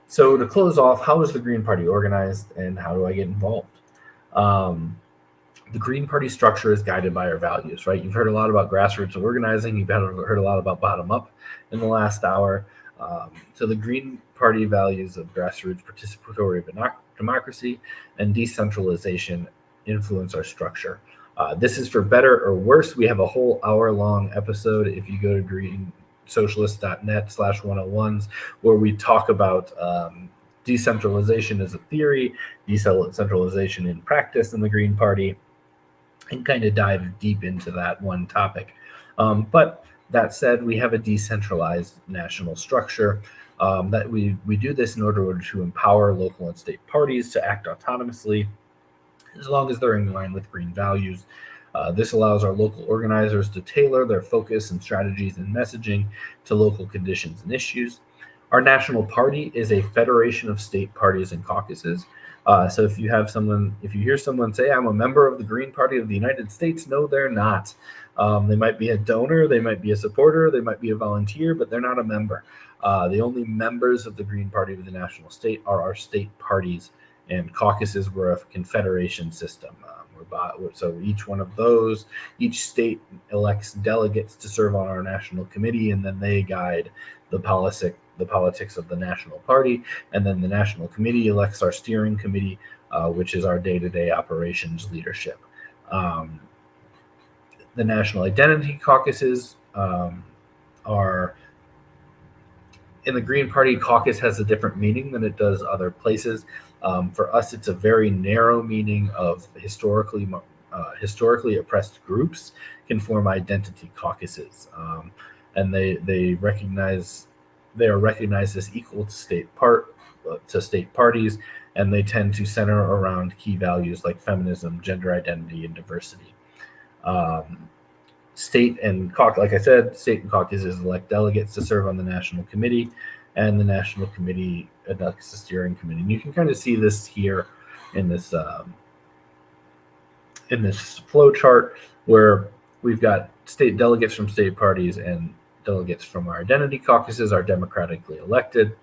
So to close off, how is the Green Party organized and how do I get involved? Um, the Green Party structure is guided by our values, right? You've heard a lot about grassroots organizing. You've heard a lot about bottom up in the last hour. So the Green Party values of grassroots participatory democracy and decentralization influence our structure. This is for better or worse. We have a whole hour-long episode if you go to greensocialist.net/101s where we talk about decentralization as a theory, decentralization in practice in the Green Party, and kind of dive deep into that one topic. But that said, we have a decentralized national structure. That we do this in order to empower local and state parties to act autonomously as long as they're in line with green values. This allows our local organizers to tailor their focus and strategies and messaging to local conditions and issues. Our national party is a federation of state parties and caucuses. So if you hear someone say, "I'm a member of the Green Party of the United States," no, they're not. They might be a donor, they might be a supporter, they might be a volunteer, but they're not a member. The only members of the Green Party of the national state are our state parties, and caucuses were a confederation system. So each state elects delegates to serve on our national committee, and then they guide the politics of the national party, and then the national committee elects our steering committee, which is our day-to-day operations leadership. The national identity caucuses are in the Green Party. Caucus has a different meaning than it does other places. For us, it's a very narrow meaning of historically oppressed groups can form identity caucuses, and they are recognized as equal to state parties, and they tend to center around key values like feminism, gender identity, and diversity. State and caucuses elect delegates to serve on the national committee, and the national committee elects the steering committee. And you can kind of see this here in this flow chart where we've got state delegates from state parties and delegates from our identity caucuses are democratically elected.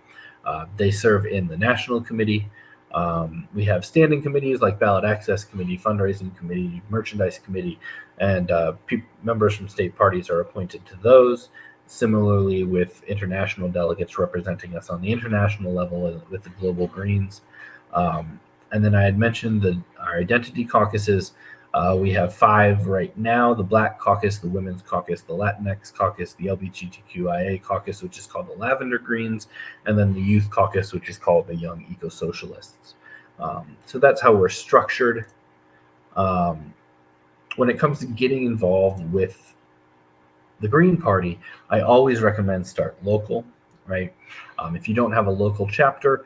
They serve in the national committee. We have standing committees like ballot access committee, fundraising committee, merchandise committee, and members from state parties are appointed to those. Similarly, with international delegates representing us on the international level with the Global Greens. And then I had mentioned our identity caucuses. We have 5 right now: the Black Caucus, the Women's Caucus, the Latinx Caucus, the LGBTQIA Caucus, which is called the Lavender Greens, and then the Youth Caucus, which is called the Young Eco-Socialists. So that's how we're structured. When it comes to getting involved with the Green Party, I always recommend start local, right? If you don't have a local chapter,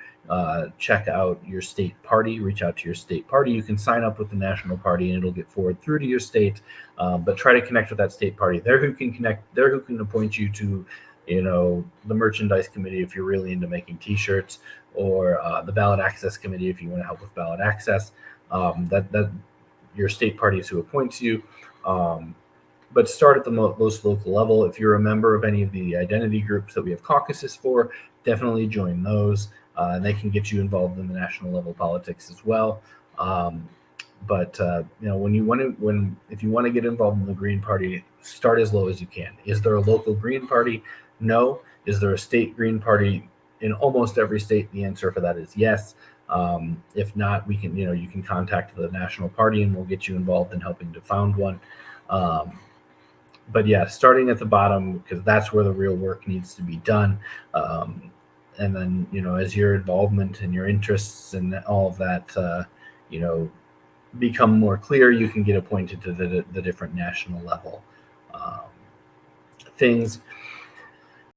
check out your state party, reach out to your state party. You can sign up with the national party and it'll get forwarded through to your state, but try to connect with that state party. They're who can appoint you to, the merchandise committee if you're really into making t-shirts, or the ballot access committee if you want to help with ballot access. That your state party is who appoints you. But start at the most local level. If you're a member of any of the identity groups that we have caucuses for, definitely join those. And they can get you involved in the national level politics as well. But if you want to get involved in the Green Party, start as low as you can. Is there a local Green Party? No. Is there a state Green Party? In almost every state, the answer for that is yes. If not, you can contact the national party and we'll get you involved in helping to found one. But yeah, starting at the bottom, because that's where the real work needs to be done. And then, as your involvement and your interests and all of that, become more clear, you can get appointed to the different national level things.